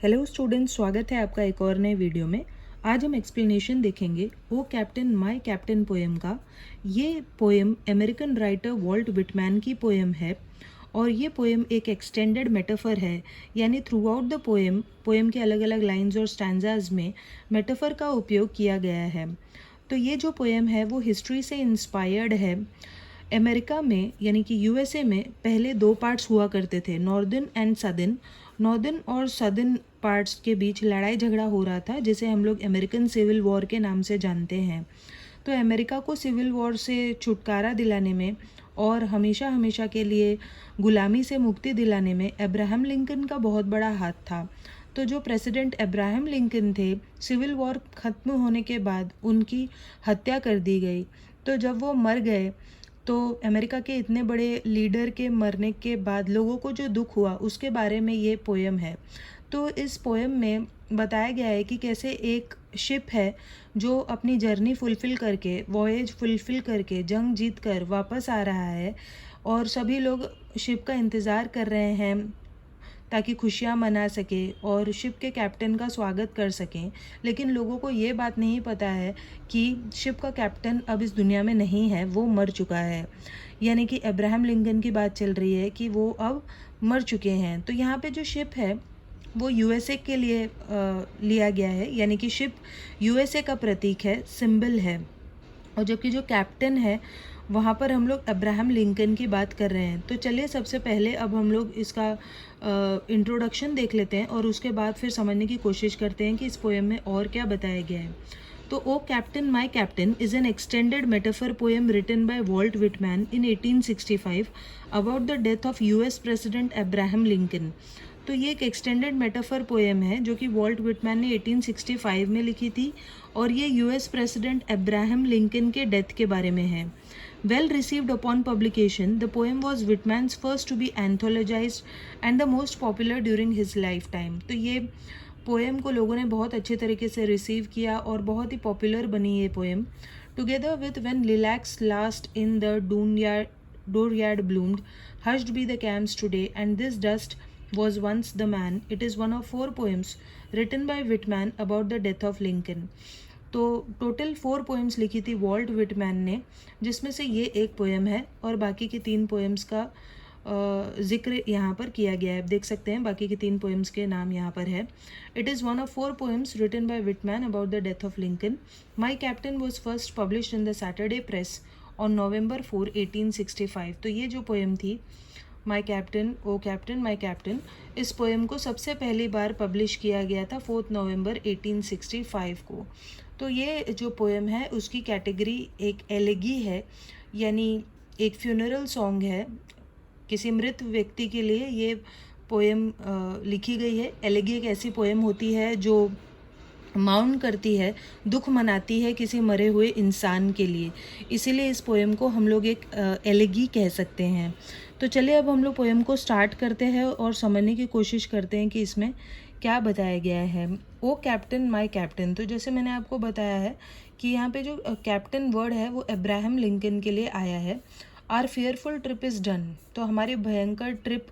Hello students, स्वागत है आपका एक और नए वीडियो में। आज हम एक्सप्लेनेशन देखेंगे ओ कैप्टन माय कैप्टन पोएम का। ये poem American writer Walt Whitman की पोएम है और ये पोएम एक एक्सटेंडेड मेटाफर है, यानी थ्रू आउट द पोएम के अलग अलग लाइन्स और स्टैंजाज में मेटाफर का उपयोग किया गया है। तो ये जो पोएम है वो हिस्ट्री से इंस्पायर्ड है। अमेरिका में यानी कि यूएसए में पहले दो पार्ट्स हुआ करते थे, नॉर्दर्न एंड सदर्न। नॉर्दर्न और सदर्न पार्ट्स के बीच लड़ाई झगड़ा हो रहा था, जिसे हम लोग अमेरिकन सिविल वॉर के नाम से जानते हैं। तो अमेरिका को सिविल वॉर से छुटकारा दिलाने में और हमेशा हमेशा के लिए गुलामी से मुक्ति दिलाने में अब्राहम लिंकन का बहुत बड़ा हाथ था। तो जो प्रेसिडेंट अब्राहम लिंकन थे, सिविल वॉर ख़त्म होने के बाद उनकी हत्या कर दी गई। तो जब वो मर गए तो अमेरिका के इतने बड़े लीडर के मरने के बाद लोगों को जो दुख हुआ उसके बारे में ये पोएम है। तो इस पोएम में बताया गया है कि कैसे एक शिप है जो अपनी जर्नी फुलफ़िल करके, वॉयेज फुलफ़िल करके, जंग जीत कर वापस आ रहा है और सभी लोग शिप का इंतज़ार कर रहे हैं ताकि खुशियाँ मना सके और शिप के कैप्टन का स्वागत कर सकें। लेकिन लोगों को ये बात नहीं पता है कि शिप का कैप्टन अब इस दुनिया में नहीं है, वो मर चुका है। यानी कि अब्राहम लिंकन की बात चल रही है कि वो अब मर चुके हैं। तो यहाँ पे जो शिप है वो यूएसए के लिए लिया गया है, यानी कि शिप यूएसए का प्रतीक है, सिंबल है। और जबकि जो कैप्टन है वहाँ पर हम लोग अब्राहम लिंकन की बात कर रहे हैं। तो चलिए सबसे पहले अब हम लोग इसका इंट्रोडक्शन देख लेते हैं और उसके बाद फिर समझने की कोशिश करते हैं कि इस पोएम में और क्या बताया गया है। तो O captain my captain is an extended metaphor poem written by Walt Whitman in 1865 about the death of US president Abraham Lincoln. तो ये एक एक्सटेंडेड मेटाफर पोएम है जो कि वॉल्ट विटमैन ने 1865 में लिखी थी और ये यूएस प्रेसिडेंट अब्राहम लिंकन के डेथ के बारे में है। Well received upon publication, the poem was Whitman's first to be anthologized and the most popular during his lifetime. तो ये पोएम को लोगों ने बहुत अच्छे तरीके से रिसीव किया और बहुत ही पॉपुलर बनी ये poem. Together with When Lilacs Last in the Dooryard Bloomed, Hushed Be the Camps Today, and This Dust Was Once the Man, it is one of 4 poems written by Whitman about the death of Lincoln. तो total 4 poems लिखी थी Walt Whitman ने, जिसमें से ये एक poem है और बाकी की 3 पोएम्स का जिक्र यहाँ पर किया गया है। देख सकते हैं बाकी की 3 पोएम्स के नाम यहाँ पर है। It is one of 4 poems written by Whitman about the death of Lincoln. My captain was first published in the Saturday Press on November 4, 1865। तो ये जो पोएम थी my captain, O captain my captain, इस poem को सबसे पहली बार publish किया गया था 4 नवंबर 1865 को। तो ये जो पोएम है उसकी कैटेगरी एक एलेगी है, यानी एक फ्यूनरल सॉन्ग है। किसी मृत व्यक्ति के लिए ये पोएम लिखी गई है। एलेगी एक ऐसी पोएम होती है जो माउन करती है, दुख मनाती है किसी मरे हुए इंसान के लिए, इसीलिए इस पोएम को हम लोग एक एलेगी कह सकते हैं। तो चलिए अब हम लोग पोएम को स्टार्ट करते हैं और समझने की कोशिश करते हैं कि इसमें क्या बताया गया है। ओ कैप्टन माय कैप्टन, तो जैसे मैंने आपको बताया है कि यहाँ पे जो कैप्टन वर्ड है वो अब्राहम लिंकन के लिए आया है। Our fearful trip is done, तो हमारी भयंकर ट्रिप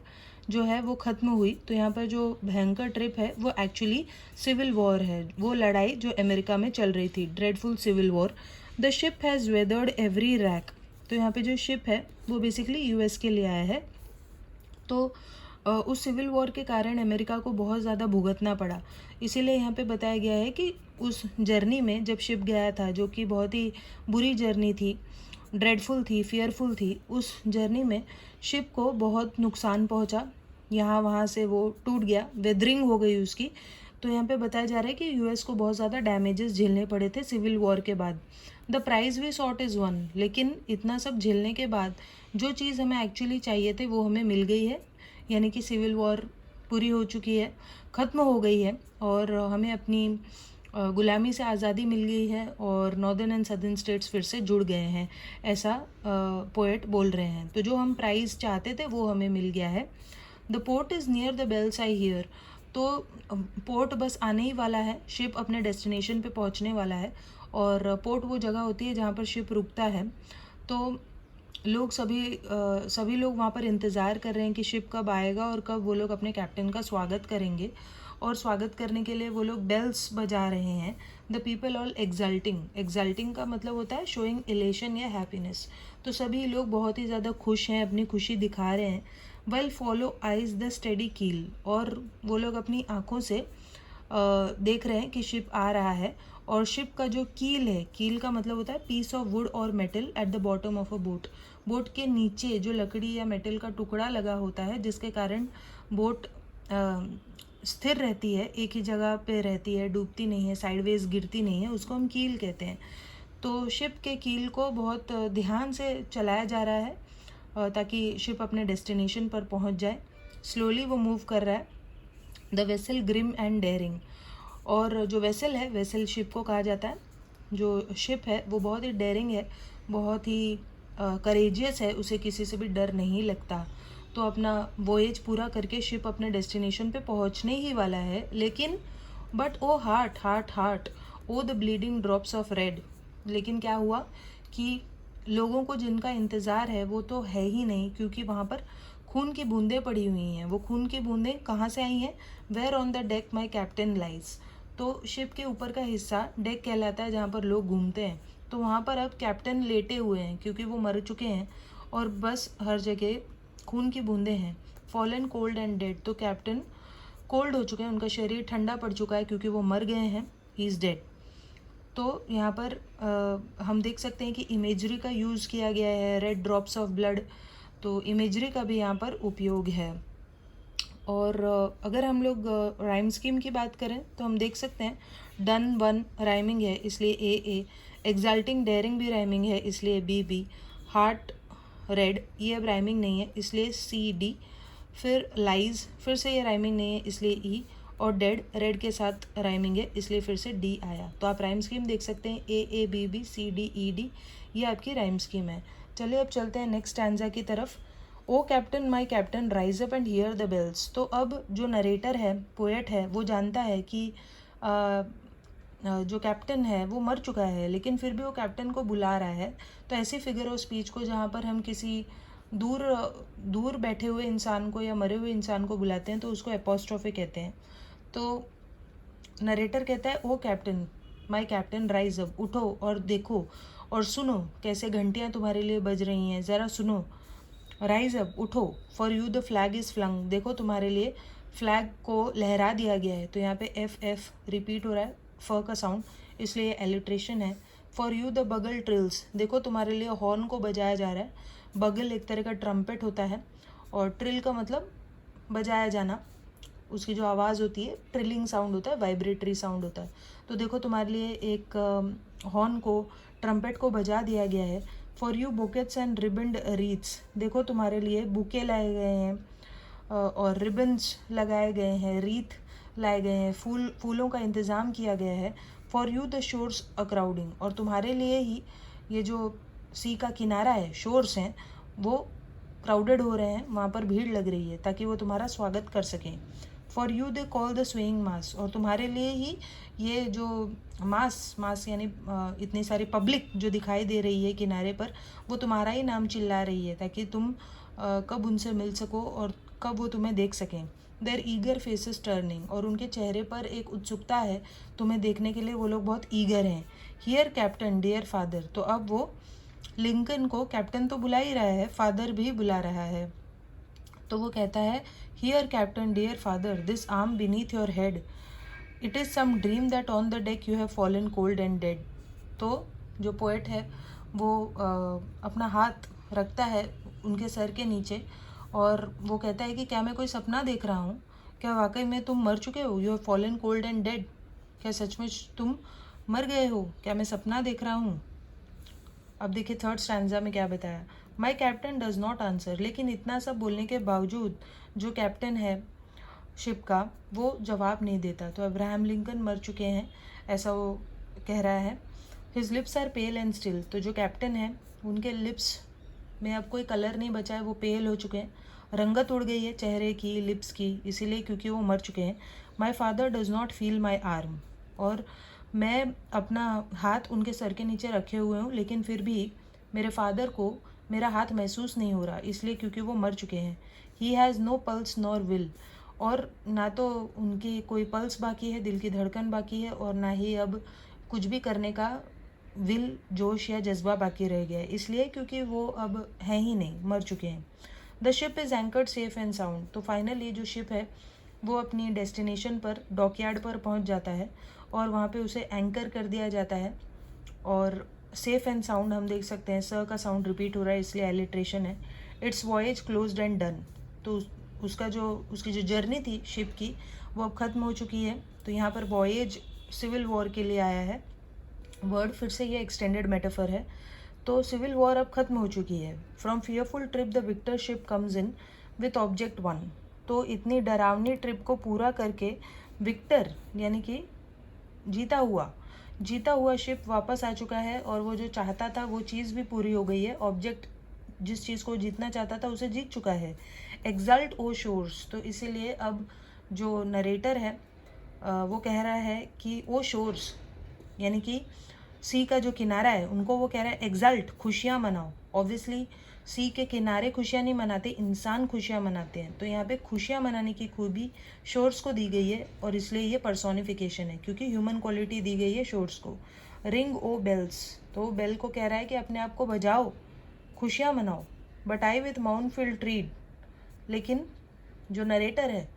जो है वो ख़त्म हुई। तो यहाँ पर जो भयंकर ट्रिप है वो एक्चुअली सिविल वॉर है, वो लड़ाई जो अमेरिका में चल रही थी, dreadful civil war. The ship has weathered every rack, तो यहाँ पे जो शिप है वो बेसिकली यूएस के लिए आया है। तो उस सिविल वॉर के कारण अमेरिका को बहुत ज़्यादा भुगतना पड़ा। इसीलिए यहाँ पे बताया गया है कि उस जर्नी में जब शिप गया था, जो कि बहुत ही बुरी जर्नी थी, ड्रेडफुल थी, फियरफुल थी, उस जर्नी में शिप को बहुत नुकसान पहुँचा। यहाँ वहाँ से वो टूट गया, वेदरिंग हो गई उसकी। तो यहाँ पे बताया जा रहा है कि यूएस को बहुत ज़्यादा डैमेजेस झेलने पड़े थे सिविल वॉर के बाद। The prize we sought is won, लेकिन इतना सब झेलने के बाद जो चीज़ हमें एक्चुअली चाहिए थे वो हमें मिल गई है, यानी कि सिविल वॉर पूरी हो चुकी है, ख़त्म हो गई है और हमें अपनी गुलामी से आज़ादी मिल गई है और नॉर्दर्न एंड सदर्न स्टेट्स फिर से जुड़ गए हैं, ऐसा पोएट बोल रहे हैं। तो जो हम प्राइज़ चाहते थे वो हमें मिल गया है। The port is near the bells I hear, तो पोर्ट बस आने ही वाला है, शिप अपने डेस्टिनेशन पे पहुंचने वाला है। और पोर्ट वो जगह होती है जहाँ पर शिप रुकता है। तो लोग सभी लोग वहाँ पर इंतज़ार कर रहे हैं कि शिप कब आएगा और कब वो लोग अपने कैप्टन का स्वागत करेंगे। और स्वागत करने के लिए वो लोग बेल्स बजा रहे हैं। The people all exulting, exulting का मतलब होता है शोइंग इलेशन या हैप्पीनेस। तो सभी लोग बहुत ही ज़्यादा खुश हैं, अपनी खुशी दिखा रहे हैं। Well follow eyes the steady कील, और वो लोग अपनी आँखों से देख रहे हैं कि शिप आ रहा है। और शिप का जो कील है, कील का मतलब होता है पीस ऑफ वुड और metal at the bottom of a boat. Boat के नीचे जो लकड़ी या मेटल का टुकड़ा लगा होता है, जिसके कारण बोट स्थिर रहती है, एक ही जगह पे रहती है, डूबती नहीं है, साइडवेज गिरती नहीं है, उसको हम कील कहते हैं। तो शिप के कील को बहुत ध्यान से चलाया जा रहा है ताकि शिप अपने डेस्टिनेशन पर पहुंच जाए। स्लोली वो मूव कर रहा है। The vessel grim and daring, और जो वेसल है, वेसल शिप को कहा जाता है। जो शिप है वो बहुत ही डेयरिंग है, बहुत ही करेजियस है, उसे किसी से भी डर नहीं लगता। तो अपना वोएज पूरा करके शिप अपने डेस्टिनेशन पे पहुंचने ही वाला है, लेकिन but O heart heart heart, O the bleeding drops of red. लेकिन क्या हुआ कि लोगों को जिनका इंतज़ार है वो तो है ही नहीं, क्योंकि वहाँ पर खून की बूंदें पड़ी हुई हैं। वो खून की बूंदें कहाँ से आई हैं? Where on the deck my captain lies. तो शिप के ऊपर का हिस्सा डेक कहलाता है, जहाँ पर लोग घूमते हैं। तो वहाँ पर अब कैप्टन लेटे हुए हैं, क्योंकि वो मर चुके हैं और बस हर जगह खून की बूंदें हैं। फॉलन कोल्ड एंड डेड, तो कैप्टन कोल्ड हो चुके हैं, उनका शरीर ठंडा पड़ चुका है क्योंकि वो मर गए हैं। He is dead. तो यहाँ पर हम देख सकते हैं कि इमेजरी का यूज़ किया गया है, रेड ड्रॉप्स ऑफ ब्लड। तो इमेजरी का भी यहाँ पर उपयोग है। और अगर हम लोग राइम स्कीम की बात करें तो हम देख सकते हैं डन वन राइमिंग है, इसलिए ए। एग्जाल्टिंग डेयरिंग भी राइमिंग है, इसलिए बी। हार्ट रेड, ये अब राइमिंग नहीं है, इसलिए सी डी। फिर लाइज, फिर से ये राइमिंग नहीं है, इसलिए ई। और डेड रेड के साथ राइमिंग है, इसलिए फिर से डी आया। तो आप राइम स्कीम देख सकते हैं A B C D E D, ये आपकी राइम स्कीम है। चलिए अब चलते हैं नेक्स्ट स्टैंजा की तरफ। O captain my captain rise up and hear the bells. तो अब जो नरेटर है, पोएट है, वो जानता है कि जो कैप्टन है वो मर चुका है, लेकिन फिर भी वो कैप्टन को बुला रहा है। तो ऐसी फिगर ऑफ स्पीच को जहाँ पर हम किसी दूर दूर बैठे हुए इंसान को या मरे हुए इंसान को बुलाते हैं तो उसको एपोस्ट्रोफी कहते हैं। तो नरेटर कहता है O captain my captain rise up, उठो और देखो और सुनो कैसे घंटियाँ तुम्हारे लिए बज रही हैं, ज़रा सुनो। राइज अप, उठो। For you the flag is flung, देखो तुम्हारे लिए फ्लैग को लहरा दिया गया है। तो यहाँ पे एफ रिपीट हो रहा है, फ का साउंड, इसलिए एलिट्रेशन है। फॉर यू द बगल ट्रिल्स, देखो तुम्हारे लिए हॉर्न को बजाया जा रहा है। बगल एक तरह का ट्रम्पेट होता है, और ट्रिल का मतलब बजाया जाना, उसकी जो आवाज़ होती है ट्रिलिंग साउंड होता है, वाइब्रेटरी साउंड होता है। तो देखो तुम्हारे लिए एक हॉर्न को, ट्रम्पेट को बजा दिया गया है। फॉर यू बुकेट्स एंड रिबन्ड रीथ्स, देखो तुम्हारे लिए बुके लाए गए हैं और रिबन्स लगाए गए हैं, रीथ लाए गए हैं, फूलों का इंतज़ाम किया गया है। For you the shores a crowding, और तुम्हारे लिए ही ये जो सी का किनारा है, शोर्स हैं, वो क्राउडेड हो रहे हैं, वहाँ पर भीड़ लग रही है ताकि वो तुम्हारा स्वागत कर सकें। For you they call the swaying mass, और तुम्हारे लिए ही ये जो मास यानी इतनी सारी पब्लिक जो दिखाई दे रही है किनारे पर, वो तुम्हारा ही नाम चिल्ला रही है ताकि तुम कब उनसे मिल सको और कब वो तुम्हें देख सकें। देयर ईगर फेसेस टर्निंग, और उनके चेहरे पर एक उत्सुकता है तुम्हें देखने के लिए, वो लोग बहुत ईगर हैं। हियर कैप्टन डियर फादर, तो अब वो लिंकन को कैप्टन तो बुला ही रहा है, फादर भी बुला रहा है। तो वो कहता है here captain dear father, this arm beneath your head, it is some dream that on the deck you have fallen cold and dead. तो जो पोएट है वो अपना हाथ रखता है उनके सर के नीचे, और वो कहता है कि क्या मैं कोई सपना देख रहा हूँ? क्या वाकई में तुम मर चुके हो? You have fallen cold and dead, क्या सचमुच तुम मर गए हो? क्या मैं सपना देख रहा हूँ? अब देखिए थर्ड स्टैंजा में क्या बताया। माई कैप्टन डज नॉट आंसर, लेकिन इतना सब बोलने के बावजूद जो कैप्टन है शिप का, वो जवाब नहीं देता। तो अब्राहम लिंकन मर चुके हैं, ऐसा वो कह रहा है। His lips are pale and still, तो जो कैप्टन है उनके लिप्स में अब कोई कलर नहीं बचा है, वो पेल हो चुके हैं, रंगत उड़ गई है चेहरे की, लिप्स की, इसीलिए क्योंकि वो मर चुके हैं। My father does not feel my arm, और मैं अपना हाथ उनके सर के नीचे रखे हुए हूँ, लेकिन फिर भी मेरे फादर को मेरा हाथ महसूस नहीं हो रहा, इसलिए क्योंकि वो मर चुके हैं। He has no pulse nor will, और ना तो उनकी कोई पल्स बाकी है, दिल की धड़कन बाकी है, और ना ही अब कुछ भी करने का विल, जोश या जज्बा बाकी रह गया है, इसलिए क्योंकि वो अब हैं ही नहीं, मर चुके हैं। The ship is anchored safe and sound. तो फाइनली ये जो शिप है वो अपनी डेस्टिनेशन पर, डॉकयार्ड पर पहुंच जाता है और वहाँ पे उसे एंकर कर दिया जाता है। और सेफ एंड साउंड हम देख सकते हैं, स का साउंड रिपीट हो रहा है इसलिए एलिट्रेशन है। It's voyage closed end done. तो उसकी जो जर्नी थी शिप की वो अब ख़त्म हो चुकी है। तो यहाँ पर वॉयज सिविल वॉर के लिए आया है वर्ड, फिर से ये एक्सटेंडेड मेटाफर है। तो सिविल वॉर अब खत्म हो चुकी है। From fearful trip the victor ship comes in with object 1। तो इतनी डरावनी ट्रिप को पूरा करके विक्टर यानी कि जीता हुआ शिप वापस आ चुका है, और वो जो चाहता था वो चीज़ भी पूरी हो गई है। ऑब्जेक्ट जिस चीज़ को जीतना चाहता था उसे जीत चुका है। एक्सल्ट ओ शोर्स, तो इसीलिए अब जो नरेटर है वो कह रहा है कि ओ शोर्स यानी कि सी का जो किनारा है उनको वो कह रहा है एक्सल्ट, खुशियाँ मनाओ। ऑब्वियसली सी के किनारे खुशियाँ नहीं मनाते, इंसान खुशियाँ मनाते हैं। तो यहाँ पे खुशियाँ मनाने की खूबी शोर्स को दी गई है, और इसलिए ये पर्सोनिफिकेशन है क्योंकि ह्यूमन क्वालिटी दी गई है शोर्स को। रिंग ओ बेल्स, तो बेल को कह रहा है कि अपने आप को बजाओ, खुशियाँ मनाओ। बट आई विथ माउंटफिल ट्रीड, लेकिन जो नरेटर है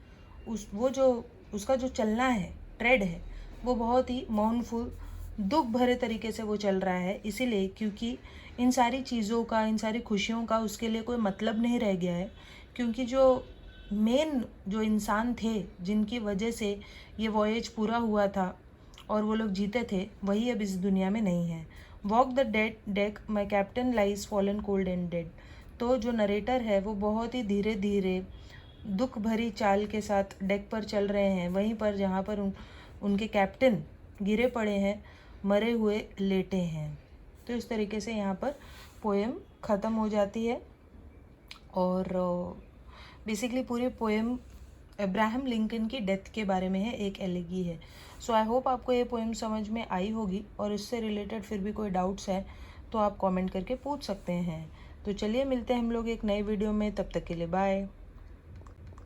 उसका जो चलना है, ट्रेड है, वो बहुत ही माउनफुल, दुख भरे तरीके से वो चल रहा है। इसीलिए क्योंकि इन सारी चीज़ों का, इन सारी खुशियों का उसके लिए कोई मतलब नहीं रह गया है, क्योंकि जो मेन जो इंसान थे जिनकी वजह से ये वॉयज पूरा हुआ था और वो लोग जीते थे, वही अब इस दुनिया में नहीं है। Walk the dead deck, my captain lies fallen cold and dead. तो जो नरेटर है वो बहुत ही धीरे धीरे दुख भरी चाल के साथ डेक पर चल रहे हैं, वहीं पर जहाँ पर उनके कैप्टन गिरे पड़े हैं, मरे हुए लेटे हैं। तो इस तरीके से यहाँ पर पोएम ख़त्म हो जाती है। और बेसिकली पूरी पोएम अब्राहम लिंकन की डेथ के बारे में है, एक एलिगी है। सो आई होप आपको ये पोएम समझ में आई होगी, और इससे रिलेटेड फिर भी कोई डाउट्स हैं तो आप कमेंट करके पूछ सकते हैं। तो चलिए मिलते हैं हम लोग एक नए वीडियो में, तब तक के लिए बाय।